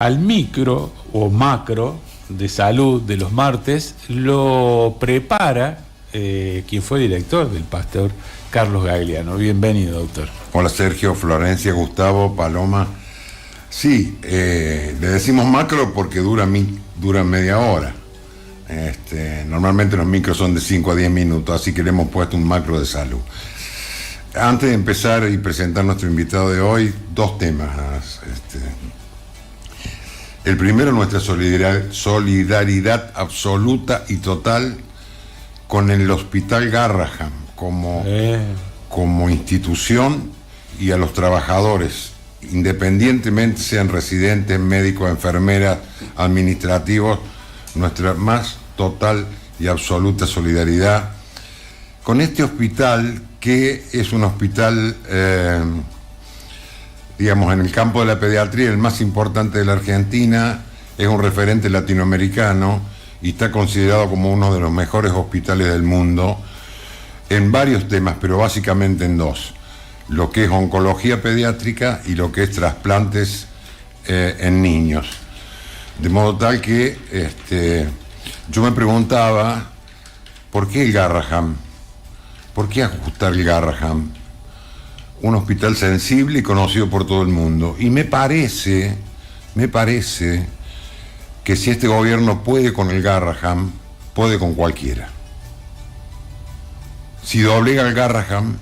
al micro o macro de salud de los martes lo prepara quien fue director del Pasteur, Carlos Gagliano. Bienvenido, doctor. Hola, Sergio, Florencia, Gustavo, Paloma. Sí, le decimos macro porque dura media hora. Normalmente los micros son de 5 a 10 minutos, así que le hemos puesto un macro de salud. Antes de empezar y presentar a nuestro invitado de hoy, dos temas. El primero, nuestra solidaridad absoluta y total con el Hospital Garrahan como institución, y a los trabajadores, independientemente sean residentes, médicos, enfermeras, administrativos, nuestra más total y absoluta solidaridad con este hospital, que es un hospital, digamos, en el campo de la pediatría, el más importante de la Argentina, es un referente latinoamericano y está considerado como uno de los mejores hospitales del mundo en varios temas, pero básicamente en dos: lo que es oncología pediátrica y lo que es trasplantes en niños. De modo tal que yo me preguntaba, ¿por qué el Garrahan? ¿Por qué ajustar el Garrahan? Un hospital sensible y conocido por todo el mundo. Y me parece que si este gobierno puede con el Garrahan, puede con cualquiera. Si doblega el Garrahan,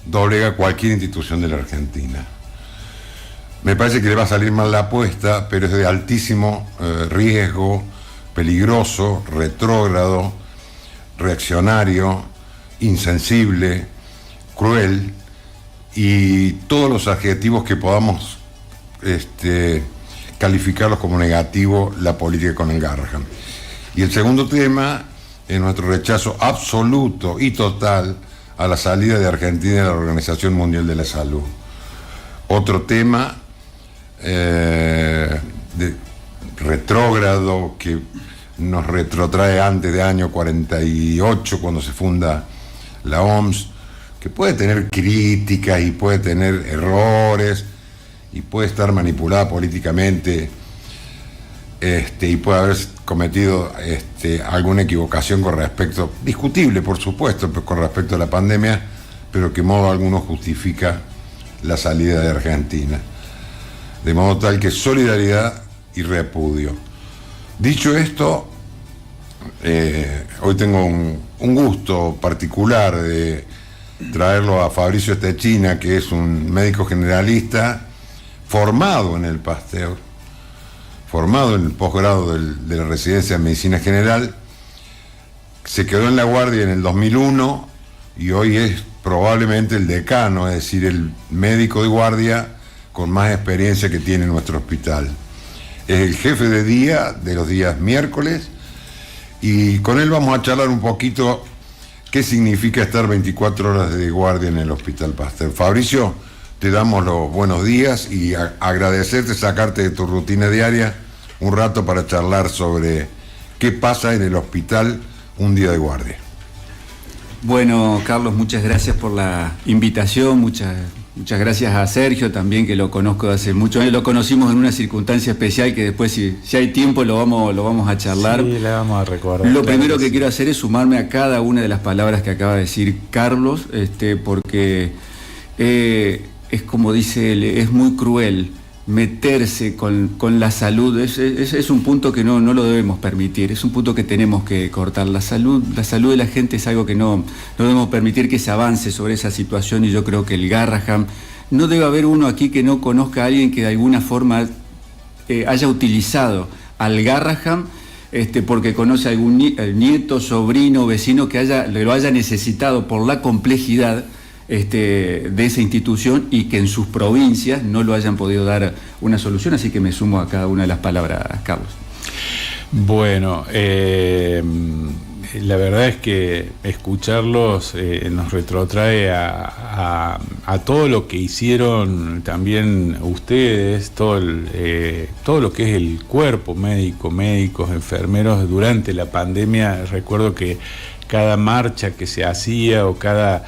doblega cualquier institución de la Argentina. Me parece que le va a salir mal la apuesta, pero es de altísimo riesgo, peligroso, retrógrado, reaccionario, insensible, cruel, y todos los adjetivos que podamos calificarlos como negativo la política con el Garrahan. Y el segundo tema es nuestro rechazo absoluto y total a la salida de Argentina de la Organización Mundial de la Salud. Otro tema retrógrado que nos retrotrae antes de año 48, cuando se funda la OMS, que puede tener críticas y puede tener errores y puede estar manipulada políticamente, y puede haber cometido alguna equivocación con respecto, discutible por supuesto, con respecto a la pandemia, pero que en modo alguno justifica la salida de Argentina. De modo tal que solidaridad y repudio. Dicho esto, hoy tengo un gusto particular de traerlo a Fabricio Stechina, que es un médico generalista formado en el Pasteur, formado en el posgrado de la residencia de Medicina General. Se quedó en la guardia en el 2001 y hoy es probablemente el decano, es decir, el médico de guardia con más experiencia que tiene nuestro hospital. Es el jefe de día de los días miércoles, y con él vamos a charlar un poquito qué significa estar 24 horas de guardia en el Hospital Pasteur. Fabricio, te damos los buenos días y agradecerte sacarte de tu rutina diaria un rato para charlar sobre qué pasa en el hospital un día de guardia. Bueno, Carlos, muchas gracias por la invitación, muchas gracias a Sergio también, que lo conozco de hace muchos años. Lo conocimos en una circunstancia especial que después, si hay tiempo, lo vamos a charlar. Sí, le vamos a recordar. Lo primero que quiero hacer es sumarme a cada una de las palabras que acaba de decir Carlos, porque es como dice él, es muy cruel meterse con la salud. Es un punto que no lo debemos permitir, es un punto que tenemos que cortar. La salud de la gente es algo que no debemos permitir que se avance sobre esa situación, y yo creo que el Garrahan, no debe haber uno aquí que no conozca a alguien que de alguna forma haya utilizado al Garrahan, porque conoce a algún nieto, sobrino, vecino que lo haya necesitado por la complejidad de esa institución, y que en sus provincias no lo hayan podido dar una solución. Así que me sumo a cada una de las palabras, Carlos. Bueno, la verdad es que escucharlos nos retrotrae a todo lo que hicieron también ustedes, todo lo que es el cuerpo médico, médicos, enfermeros durante la pandemia. Recuerdo que cada marcha que se hacía o cada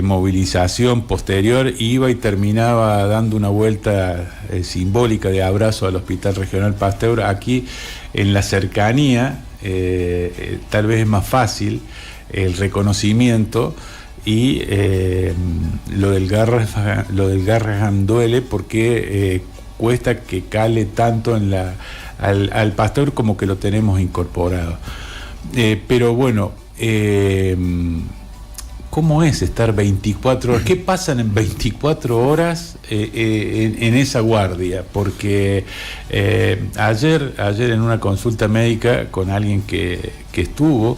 movilización posterior iba y terminaba dando una vuelta simbólica de abrazo al Hospital Regional Pasteur. Aquí en la cercanía tal vez es más fácil el reconocimiento, y lo del Garrahan duele porque cuesta que cale tanto en al Pasteur como que lo tenemos incorporado. Pero bueno, ¿cómo es estar 24 horas? ¿Qué pasan en 24 horas en esa guardia? Porque ayer en una consulta médica con alguien que estuvo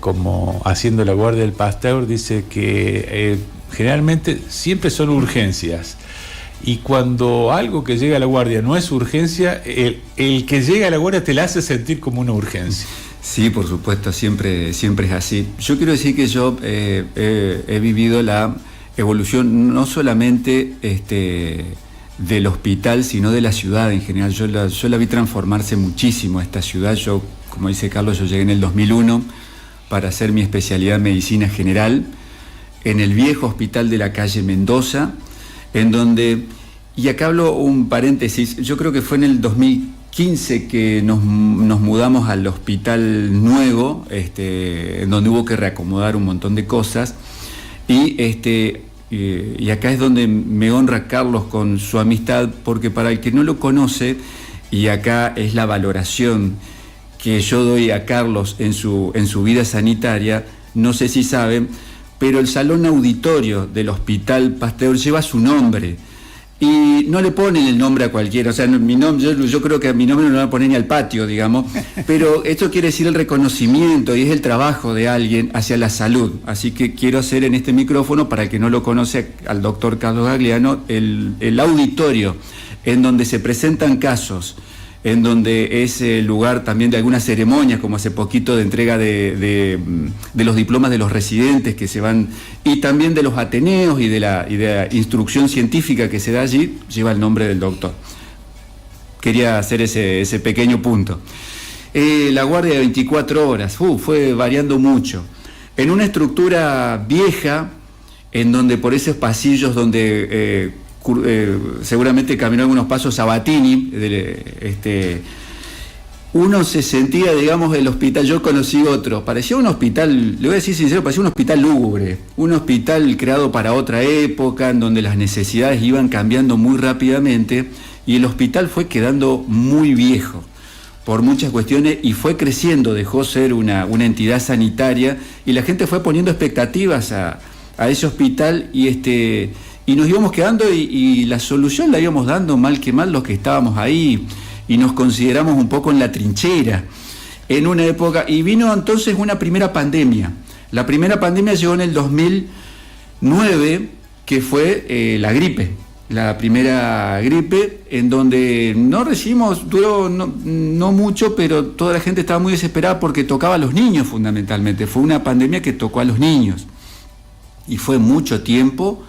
como haciendo la guardia del Pasteur, dice que generalmente siempre son urgencias. Y cuando algo que llega a la guardia no es urgencia, el que llega a la guardia te la hace sentir como una urgencia. Sí, por supuesto, siempre es así. Yo quiero decir que yo he vivido la evolución no solamente del hospital, sino de la ciudad en general. Yo la vi transformarse muchísimo esta ciudad. Yo, como dice Carlos, yo llegué en el 2001 para hacer mi especialidad en medicina general en el viejo hospital de la calle Mendoza, en donde, y acá hablo un paréntesis, yo creo que fue en el 2015 que nos mudamos al hospital nuevo, en donde hubo que reacomodar un montón de cosas, y acá es donde me honra Carlos con su amistad, porque para el que no lo conoce, y acá es la valoración que yo doy a Carlos en su vida sanitaria, no sé si saben, pero el salón auditorio del Hospital Pasteur lleva su nombre. Y no le ponen el nombre a cualquiera, o sea, mi nombre, yo creo que a mi nombre no lo van a poner ni al patio, digamos, pero esto quiere decir el reconocimiento y es el trabajo de alguien hacia la salud. Así que quiero hacer en este micrófono, para el que no lo conoce, al doctor Carlos Gagliano, el auditorio en donde se presentan casos, en donde es el lugar también de algunas ceremonias, como hace poquito de entrega de los diplomas de los residentes que se van, y también de los ateneos y de la instrucción científica que se da allí, lleva el nombre del doctor. Quería hacer ese pequeño punto. La guardia de 24 horas, fue variando mucho. En una estructura vieja, en donde por esos pasillos donde seguramente caminó algunos pasos Sabatini, uno se sentía, digamos, el hospital. Yo conocí otro, parecía un hospital, le voy a decir sincero, parecía un hospital lúgubre, un hospital creado para otra época, en donde las necesidades iban cambiando muy rápidamente, y el hospital fue quedando muy viejo por muchas cuestiones, y fue creciendo, dejó ser una entidad sanitaria, y la gente fue poniendo expectativas a ese hospital, y nos íbamos quedando, y la solución la íbamos dando mal que mal los que estábamos ahí, y nos consideramos un poco en la trinchera en una época, y vino entonces una primera pandemia. La primera pandemia llegó en el 2009, que fue la primera gripe, en donde no recibimos, duró no mucho, pero toda la gente estaba muy desesperada porque tocaba a los niños fundamentalmente. Fue una pandemia que tocó a los niños, y fue mucho tiempo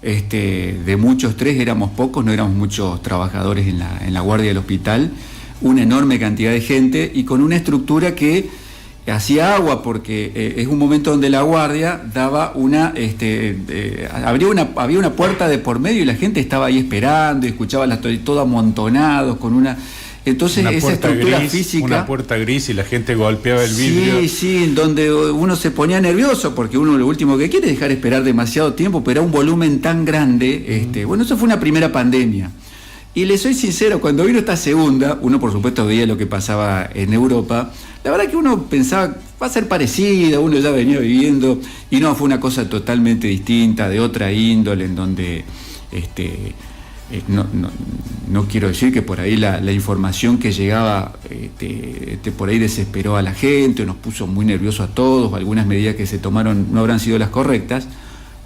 de mucho estrés. Éramos pocos, no éramos muchos trabajadores en la guardia del hospital, una enorme cantidad de gente, y con una estructura que hacía agua, porque es un momento donde la guardia daba había una puerta de por medio, y la gente estaba ahí esperando y escuchaba todo amontonados con una... Entonces esa estructura física... Una puerta gris, y la gente golpeaba el vidrio. Sí, donde uno se ponía nervioso, porque uno lo último que quiere es dejar esperar demasiado tiempo, pero era un volumen tan grande. Bueno, eso fue una primera pandemia. Y le soy sincero, cuando vino esta segunda, uno por supuesto veía lo que pasaba en Europa. La verdad que uno pensaba, va a ser parecida, uno ya venía viviendo, y no, fue una cosa totalmente distinta, de otra índole, en donde... No quiero decir que por ahí la información que llegaba por ahí desesperó a la gente, o nos puso muy nerviosos a todos, o algunas medidas que se tomaron no habrán sido las correctas,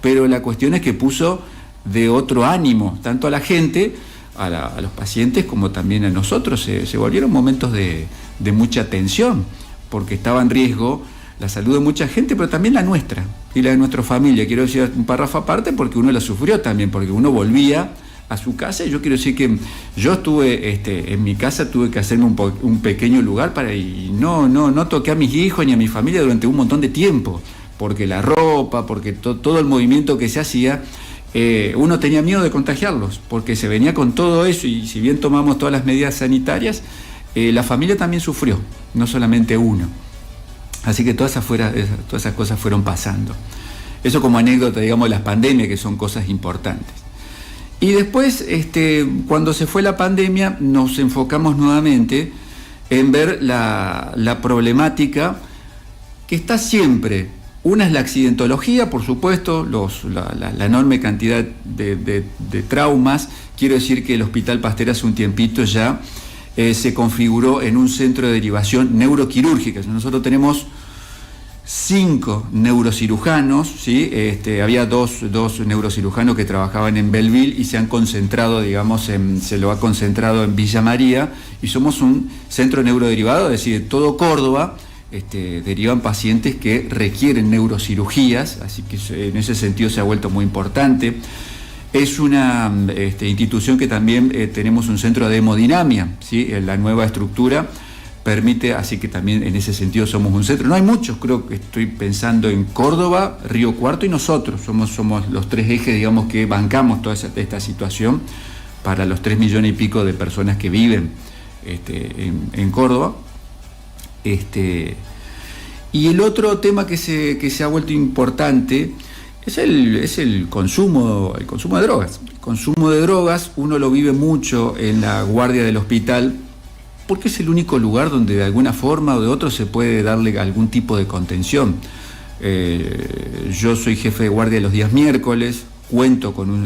pero la cuestión es que puso de otro ánimo, tanto a la gente, a los pacientes, como también a nosotros. Se volvieron momentos de mucha tensión, porque estaba en riesgo la salud de mucha gente, pero también la nuestra y la de nuestra familia. Quiero decir un párrafo aparte porque uno la sufrió también, porque uno volvía a su casa, y yo quiero decir que yo estuve en mi casa, tuve que hacerme un pequeño lugar y no toqué a mis hijos ni a mi familia durante un montón de tiempo, porque la ropa, porque todo el movimiento que se hacía, uno tenía miedo de contagiarlos, porque se venía con todo eso, y si bien tomamos todas las medidas sanitarias, la familia también sufrió, no solamente uno. Así que todas esas cosas fueron pasando. Eso como anécdota, digamos, de las pandemias, que son cosas importantes. Y después, cuando se fue la pandemia, nos enfocamos nuevamente en ver la problemática que está siempre. Una es la accidentología, por supuesto, la enorme cantidad de traumas. Quiero decir que el Hospital Pasteur hace un tiempito ya se configuró en un centro de derivación neuroquirúrgica. Nosotros tenemos 5 neurocirujanos, ¿sí? Había dos neurocirujanos que trabajaban en Belleville y se han concentrado, digamos, se lo ha concentrado en Villa María, y somos un centro neuroderivado, es decir, de todo Córdoba derivan pacientes que requieren neurocirugías, así que en ese sentido se ha vuelto muy importante. Es una institución que también tenemos un centro de hemodinamia, ¿sí? La nueva estructura permite, así que también en ese sentido somos un centro. No hay muchos, creo que estoy pensando en Córdoba, Río Cuarto y nosotros. Somos los 3 ejes, digamos, que bancamos toda esta situación para los 3 millones y pico de personas que viven en Córdoba. Y el otro tema que se ha vuelto importante es el consumo de drogas. El consumo de drogas uno lo vive mucho en la guardia del hospital, porque es el único lugar donde de alguna forma o de otra se puede darle algún tipo de contención. Yo soy jefe de guardia los días miércoles,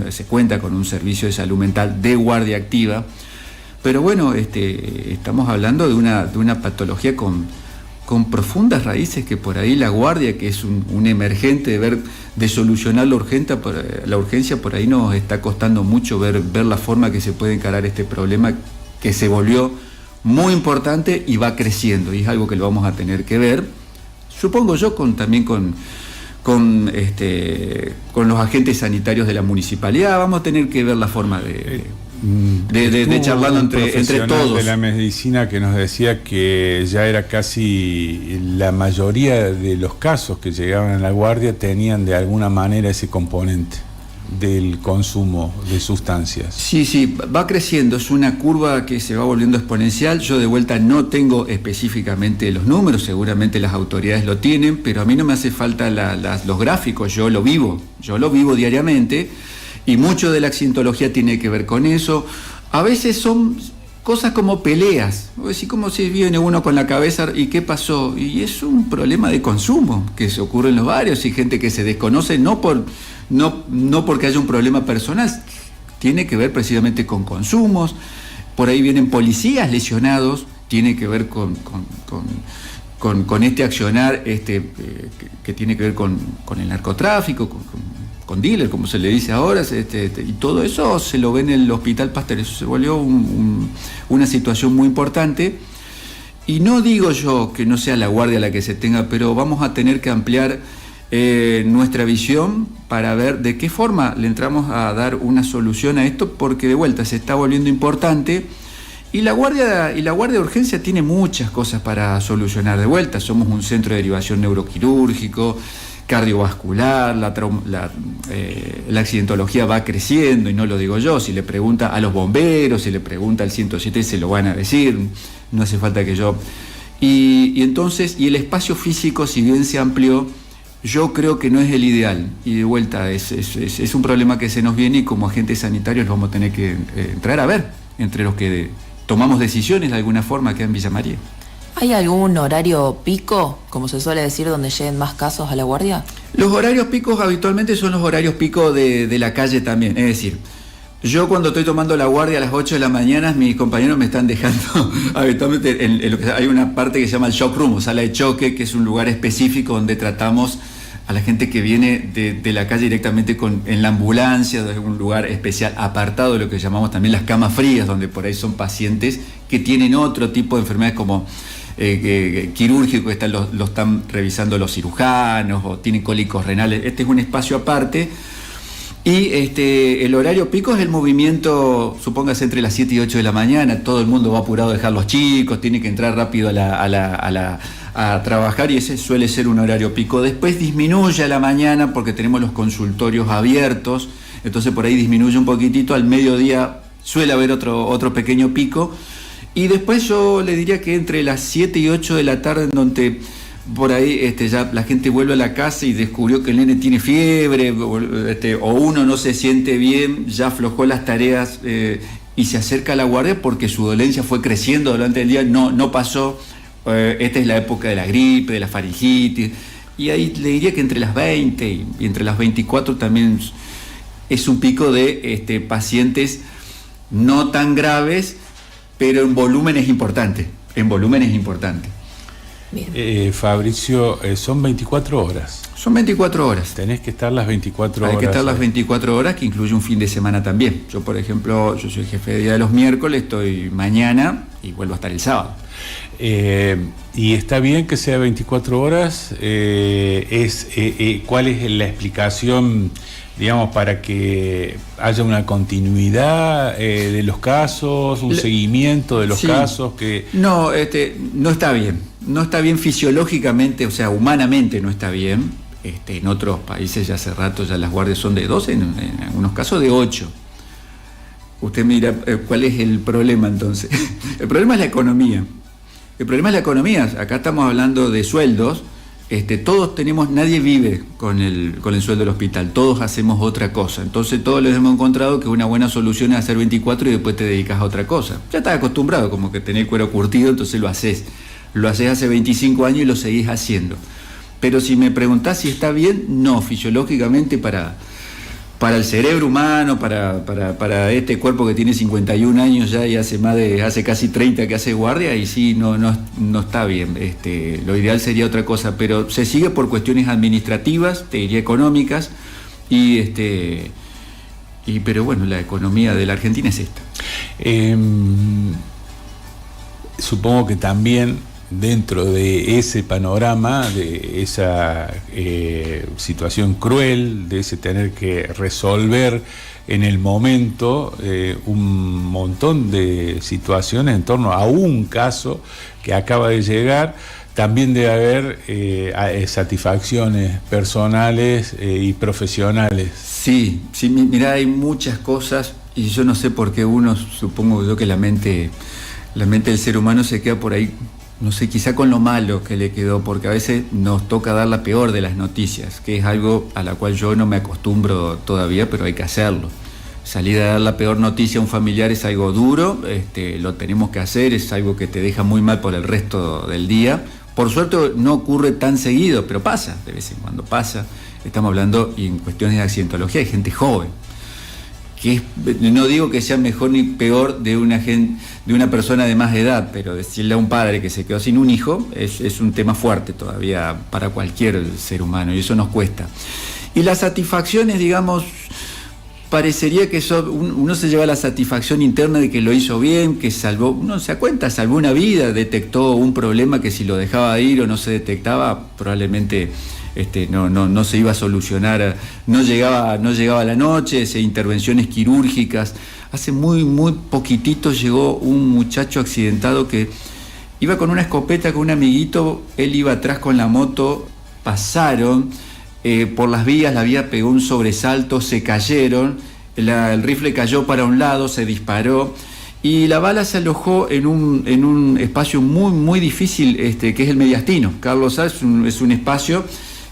se cuenta con un servicio de salud mental de guardia activa, pero bueno, estamos hablando de una patología con profundas raíces, que por ahí la guardia, que es un emergente de solucionar la urgencia, por ahí nos está costando mucho ver la forma que se puede encarar este problema, que se volvió muy importante y va creciendo, y es algo que lo vamos a tener que ver, supongo yo, también con los agentes sanitarios de la municipalidad. Vamos a tener que ver la forma de charlarlo entre todos. De la medicina que nos decía que ya era casi la mayoría de los casos que llegaban a la guardia tenían de alguna manera ese componente del consumo de sustancias. Sí, va creciendo, es una curva que se va volviendo exponencial. Yo de vuelta no tengo específicamente los números, seguramente las autoridades lo tienen, pero a mí no me hace falta los gráficos, yo lo vivo diariamente, y mucho de la accidentología tiene que ver con eso. A veces son cosas como peleas, así como si viene uno con la cabeza y ¿qué pasó? Y es un problema de consumo que se ocurre en los barrios, y gente que se desconoce no porque haya un problema personal, tiene que ver precisamente con consumos. Por ahí vienen policías lesionados, tiene que ver con este accionar que tiene que ver con el narcotráfico, con dealer, como se le dice ahora, y todo eso se lo ve en el Hospital Pasteur. Eso se volvió una situación muy importante, y no digo yo que no sea la guardia la que se tenga, pero vamos a tener que ampliar nuestra visión para ver de qué forma le entramos a dar una solución a esto, porque de vuelta se está volviendo importante, y la guardia de urgencia tiene muchas cosas para solucionar. De vuelta somos un centro de derivación neuroquirúrgico, cardiovascular, la accidentología va creciendo, y no lo digo yo. Si le pregunta a los bomberos, si le pregunta al 107, se lo van a decir, no hace falta que yo. Y entonces, el espacio físico, si bien se amplió, yo creo que no es el ideal, y de vuelta es un problema que se nos viene, y como agentes sanitarios vamos a tener que entrar a ver entre los que tomamos decisiones de alguna forma acá en Villa María. ¿Hay algún horario pico, como se suele decir, donde lleguen más casos a la guardia? Los horarios picos habitualmente son los horarios picos de la calle también. Es decir, yo cuando estoy tomando la guardia a las 8 de la mañana, mis compañeros me están dejando habitualmente en lo que hay una parte que se llama el shock room, o sala de choque, que es un lugar específico donde tratamos a la gente que viene de la calle directamente en la ambulancia, de un lugar especial apartado de lo que llamamos también las camas frías, donde por ahí son pacientes que tienen otro tipo de enfermedades como quirúrgico, que lo están revisando los cirujanos, o tienen cólicos renales. Este es un espacio aparte. Y el horario pico es el movimiento, supóngase, entre las 7 y 8 de la mañana. Todo el mundo va apurado a dejar los chicos, tiene que entrar rápido a trabajar, y ese suele ser un horario pico. Después disminuye a la mañana porque tenemos los consultorios abiertos, entonces por ahí disminuye un poquitito. Al mediodía suele haber otro pequeño pico. Y después yo le diría que entre las 7 y 8 de la tarde, en donde por ahí ya la gente vuelve a la casa y descubrió que el nene tiene fiebre, o uno no se siente bien, ya aflojó las tareas y se acerca a la guardia porque su dolencia fue creciendo durante el día, no pasó. Esta es la época de la gripe, de la faringitis, y ahí le diría que entre las 20 y entre las 24 también es un pico de pacientes no tan graves, pero en volumen es importante. Fabricio, son 24 horas. Son 24 horas. Tenés que estar las 24 horas. Hay que estar las 24 horas, que incluye un fin de semana también. Yo, por ejemplo, yo soy jefe de día de los miércoles, estoy mañana y vuelvo a estar el sábado. Y está bien que sea 24 horas. ¿Cuál es la explicación, digamos, para que haya una continuidad de los casos, un seguimiento de los casos? No, no está bien. No está bien fisiológicamente, o sea, humanamente no está bien. En otros países ya hace rato ya las guardias son de 12, en algunos casos de 8. Usted mira, ¿cuál es el problema entonces? El problema es la economía. Acá estamos hablando de sueldos. Todos tenemos, nadie vive con el sueldo del hospital, todos hacemos otra cosa. Entonces todos les hemos encontrado que una buena solución es hacer 24 y después te dedicas a otra cosa. Ya estás acostumbrado, como que tenés cuero curtido, entonces lo haces hace 25 años y lo seguís haciendo. Pero si me preguntás si está bien, no, fisiológicamente para el cerebro humano, para este cuerpo que tiene 51 años ya y hace casi 30 que hace guardia, y sí, no está bien. Lo ideal sería otra cosa, pero se sigue por cuestiones administrativas, te diría económicas, pero bueno, la economía de la Argentina es esta. Supongo que también dentro de ese panorama, de esa situación cruel, de ese tener que resolver en el momento un montón de situaciones en torno a un caso que acaba de llegar, también debe haber satisfacciones personales y profesionales. Sí, mirá, hay muchas cosas, y yo no sé por qué supongo yo que la mente del ser humano se queda por ahí, no sé, quizá con lo malo que le quedó, porque a veces nos toca dar la peor de las noticias, que es algo a la cual yo no me acostumbro todavía, pero hay que hacerlo. Salir a dar la peor noticia a un familiar es algo duro, lo tenemos que hacer, es algo que te deja muy mal por el resto del día. Por suerte no ocurre tan seguido, pero pasa, de vez en cuando pasa. Estamos hablando, y en cuestiones de accidentología, hay gente joven, no digo que sea mejor ni peor de una persona de más edad, pero decirle a un padre que se quedó sin un hijo es un tema fuerte todavía para cualquier ser humano, y eso nos cuesta. Y las satisfacciones, digamos, parecería que uno se lleva la satisfacción interna de que lo hizo bien, que salvó una vida, detectó un problema que si lo dejaba ir o no se detectaba, probablemente no se iba a solucionar, no llegaba a la noche, intervenciones quirúrgicas. Hace muy, muy poquitito llegó un muchacho accidentado que iba con una escopeta con un amiguito, él iba atrás con la moto, pasaron por las vías, la vía pegó un sobresalto, se cayeron, el rifle cayó para un lado, se disparó, y la bala se alojó en un espacio muy, muy difícil, que es el mediastino. Carlos Sá es un espacio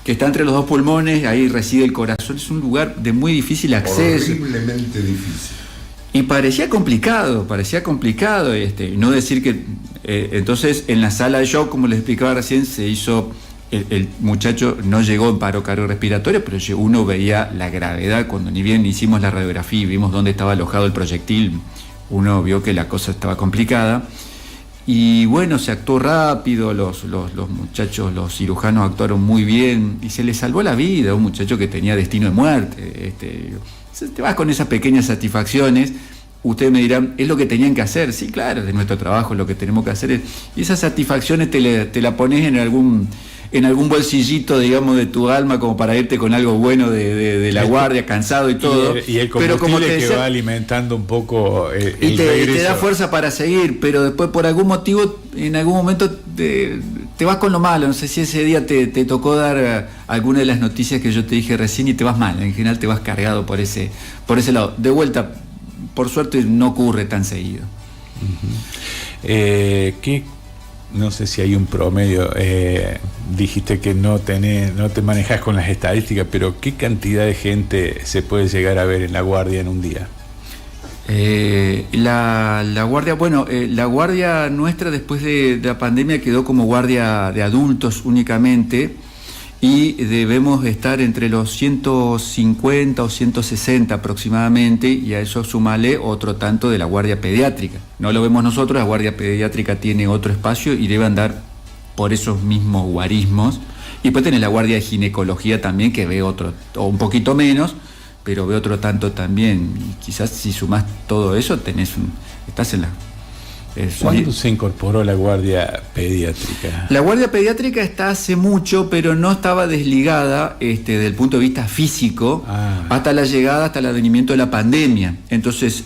que está entre los dos pulmones, ahí reside el corazón, es un lugar de muy difícil acceso. Horriblemente difícil. Y parecía complicado, no decir que... entonces, en la sala de shock, como les explicaba recién, se hizo... El muchacho no llegó en paro cardiorrespiratorio, pero uno veía la gravedad. Cuando ni bien hicimos la radiografía y vimos dónde estaba alojado el proyectil, uno vio que la cosa estaba complicada. Y bueno, se actuó rápido, los muchachos, los cirujanos actuaron muy bien y se le salvó la vida a un muchacho que tenía destino de muerte. Te vas con esas pequeñas satisfacciones, ustedes me dirán, es lo que tenían que hacer. Sí, claro, es nuestro trabajo, lo que tenemos que hacer. Y esas satisfacciones te la pones en algún bolsillito, digamos, de tu alma, como para irte con algo bueno de la guardia, cansado y todo. Y el combustible, pero como te decía, que va alimentando un poco y te da fuerza para seguir, pero después por algún motivo, en algún momento te vas con lo malo. No sé si ese día te tocó dar alguna de las noticias que yo te dije recién y te vas mal. En general te vas cargado por ese lado. De vuelta, por suerte no ocurre tan seguido. No sé si hay un promedio, dijiste que no te manejas con las estadísticas, pero ¿qué cantidad de gente se puede llegar a ver en la guardia en un día? La guardia, bueno, la guardia nuestra después de la pandemia quedó como guardia de adultos únicamente, y debemos estar entre los 150 o 160 aproximadamente, y a eso sumale otro tanto de la guardia pediátrica. No lo vemos nosotros, la guardia pediátrica tiene otro espacio y debe andar por esos mismos guarismos. Y después tenés la guardia de ginecología también, que ve otro, o un poquito menos, pero ve otro tanto también. Y quizás si sumás todo eso, estás en la... ¿Cuándo se incorporó la guardia pediátrica? La guardia pediátrica está hace mucho, pero no estaba desligada desde el punto de vista físico hasta la llegada, hasta el advenimiento de la pandemia. Entonces,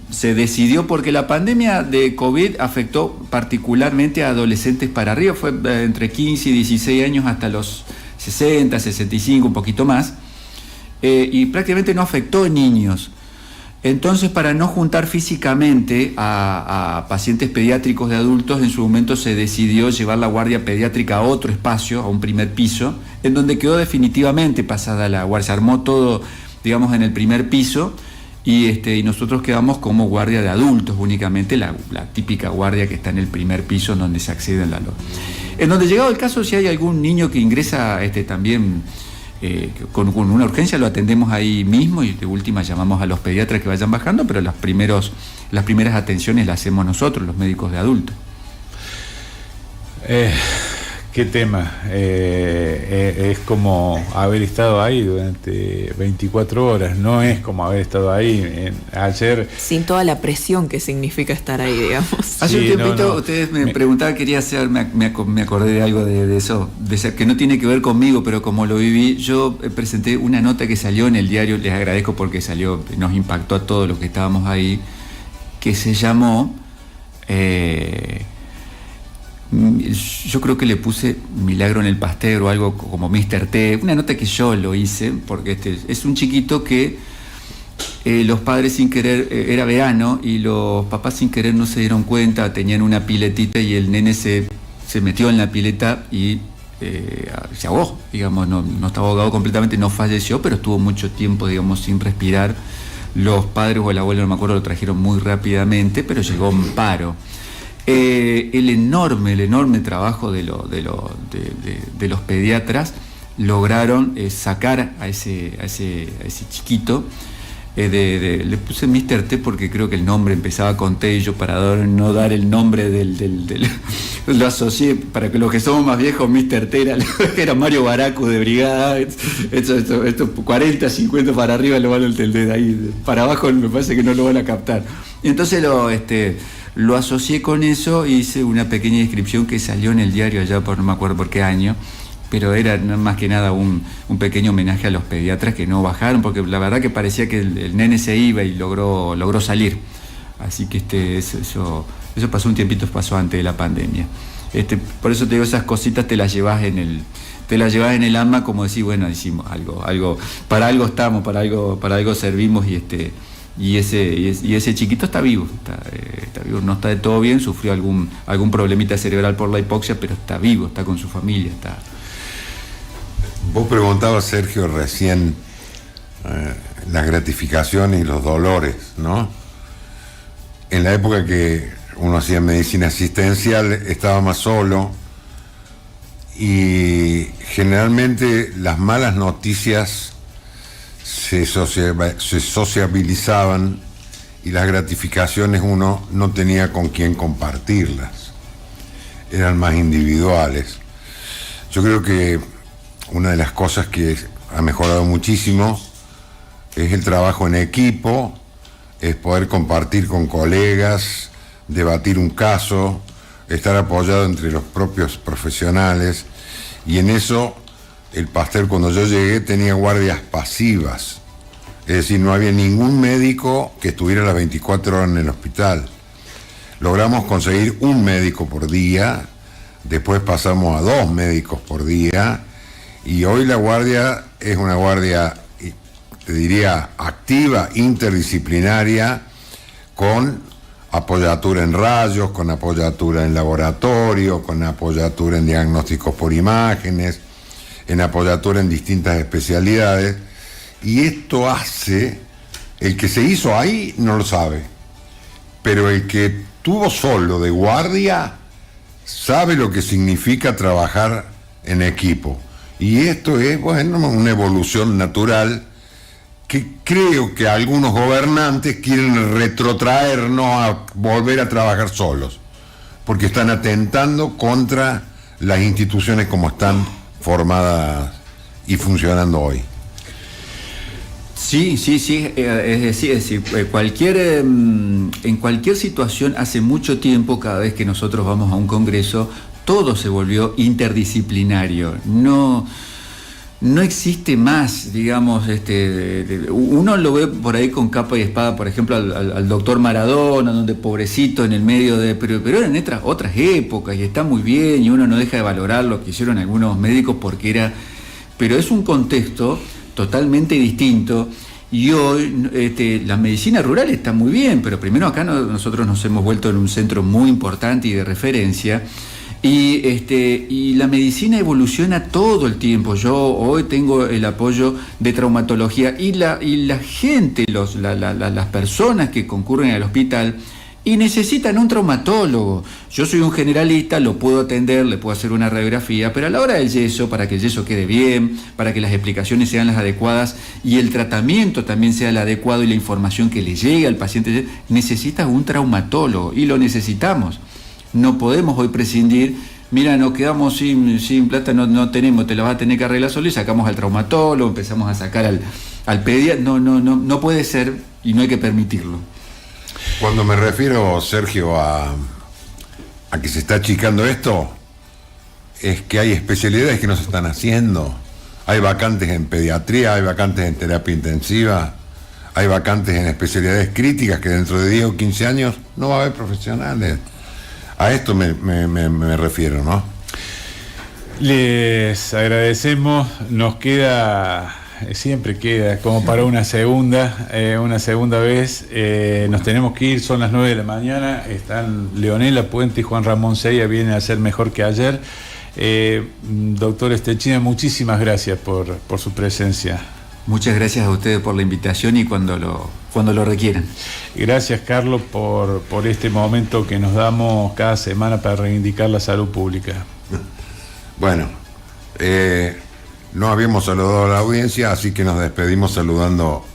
se decidió porque la pandemia de COVID afectó particularmente a adolescentes para arriba, fue entre 15 y 16 años hasta los 60, 65, un poquito más, y prácticamente no afectó a niños. Entonces, para no juntar físicamente a pacientes pediátricos de adultos, en su momento se decidió llevar la guardia pediátrica a otro espacio, a un primer piso, en donde quedó definitivamente pasada la guardia. Se armó todo, digamos, en el primer piso, y nosotros quedamos como guardia de adultos únicamente, la típica guardia que está en el primer piso, en donde se accede al LALO. En donde, llegado el caso, si hay algún niño que ingresa también... con una urgencia, lo atendemos ahí mismo, y de última llamamos a los pediatras que vayan bajando, pero las primeras atenciones las hacemos nosotros, los médicos de adultos. ¿Qué tema? Es como haber estado ahí durante 24 horas, no es como haber estado ahí ayer. Sin toda la presión que significa estar ahí, digamos. Hace un tiempito ustedes me preguntaban, quería hacer, me acordé de algo de eso, que no tiene que ver conmigo, pero como lo viví, yo presenté una nota que salió en el diario, les agradezco porque salió, nos impactó a todos los que estábamos ahí, que se llamó... yo creo que le puse Milagro en el Pastel o algo como Mr. T, una nota que yo lo hice, porque es un chiquito que los padres sin querer, era verano, y los papás sin querer no se dieron cuenta, tenían una piletita y el nene se metió en la pileta y se ahogó, digamos, no estaba ahogado completamente, no falleció, pero estuvo mucho tiempo, digamos, sin respirar. Los padres o el abuelo, no me acuerdo, lo trajeron muy rápidamente, pero llegó en paro. El enorme trabajo de los pediatras lograron sacar a ese chiquito. Le puse Mr. T porque creo que el nombre empezaba con T, y yo para no dar el nombre lo asocié, para que los que somos más viejos, Mr. T era Mario Baracu de Brigada. Esto 40, 50 para arriba lo van a entender, ahí para abajo me parece que no lo van a captar. Y entonces lo asocié con eso, hice una pequeña descripción que salió en el diario allá por no me acuerdo por qué año, pero era más que nada un pequeño homenaje a los pediatras que no bajaron, porque la verdad que parecía que el nene se iba y logró salir. Así que eso pasó un tiempito, pasó antes de la pandemia. Por eso te digo, esas cositas te las llevas en el alma, como decir, bueno, hicimos algo, para algo estamos, para algo servimos, y ese chiquito está vivo, está vivo, no está de todo bien, sufrió algún problemita cerebral por la hipoxia, pero está vivo, está con su familia, está. Vos preguntabas, Sergio, recién las gratificaciones y los dolores, ¿no? En la época que uno hacía medicina asistencial estaba más solo, y generalmente las malas noticias se sociabilizaban, y las gratificaciones uno no tenía con quién compartirlas, eran más individuales. Yo creo que una de las cosas que ha mejorado muchísimo es el trabajo en equipo, es poder compartir con colegas, debatir un caso, estar apoyado entre los propios profesionales, y en eso el Pasteur, cuando yo llegué, tenía guardias pasivas, es decir, no había ningún médico que estuviera las 24 horas en el hospital. Logramos conseguir un médico por día, después pasamos a 2 médicos por día, y hoy la guardia es una guardia, te diría, activa, interdisciplinaria, con apoyatura en rayos, con apoyatura en laboratorio, con apoyatura en diagnósticos por imágenes, en apoyatura en distintas especialidades, y esto hace, el que se hizo ahí no lo sabe, pero el que tuvo solo de guardia sabe lo que significa trabajar en equipo, y esto es, bueno, una evolución natural que creo que algunos gobernantes quieren retrotraernos a volver a trabajar solos, porque están atentando contra las instituciones como están formadas y funcionando hoy. Sí, es decir, en cualquier situación, hace mucho tiempo, cada vez que nosotros vamos a un congreso, todo se volvió interdisciplinario. No existe más, digamos, uno lo ve por ahí con capa y espada, por ejemplo, al doctor Maradona, donde pobrecito en el medio de... Pero eran otras épocas y está muy bien, y uno no deja de valorar lo que hicieron algunos médicos porque era... Pero es un contexto totalmente distinto, y hoy la medicina rural está muy bien, pero primero acá nosotros nos hemos vuelto en un centro muy importante y de referencia. Y la medicina evoluciona todo el tiempo. Yo hoy tengo el apoyo de traumatología, y la gente, las personas que concurren al hospital y necesitan un traumatólogo. Yo soy un generalista, lo puedo atender, le puedo hacer una radiografía, pero a la hora del yeso, para que el yeso quede bien, para que las explicaciones sean las adecuadas y el tratamiento también sea el adecuado y la información que le llegue al paciente, necesita un traumatólogo, y lo necesitamos. No podemos hoy prescindir, mira, nos quedamos sin plata, no tenemos, te la vas a tener que arreglar solo, y sacamos al traumatólogo, empezamos a sacar al pediatra. No puede ser, y no hay que permitirlo. Cuando me refiero, Sergio, a que se está achicando esto, es que hay especialidades que no se están haciendo. Hay vacantes en pediatría, hay vacantes en terapia intensiva, hay vacantes en especialidades críticas que dentro de 10 o 15 años no va a haber profesionales. A esto me refiero, ¿no? Les agradecemos, siempre queda como para una segunda vez. Nos tenemos que ir, son las 9 de la mañana, están Leonela Puente y Juan Ramón Seya, vienen a ser mejor que ayer. Doctor Stechina, muchísimas gracias por su presencia. Muchas gracias a ustedes por la invitación, y cuando lo requieran. Gracias, Carlos, por este momento que nos damos cada semana para reivindicar la salud pública. Bueno, no habíamos saludado a la audiencia, así que nos despedimos saludando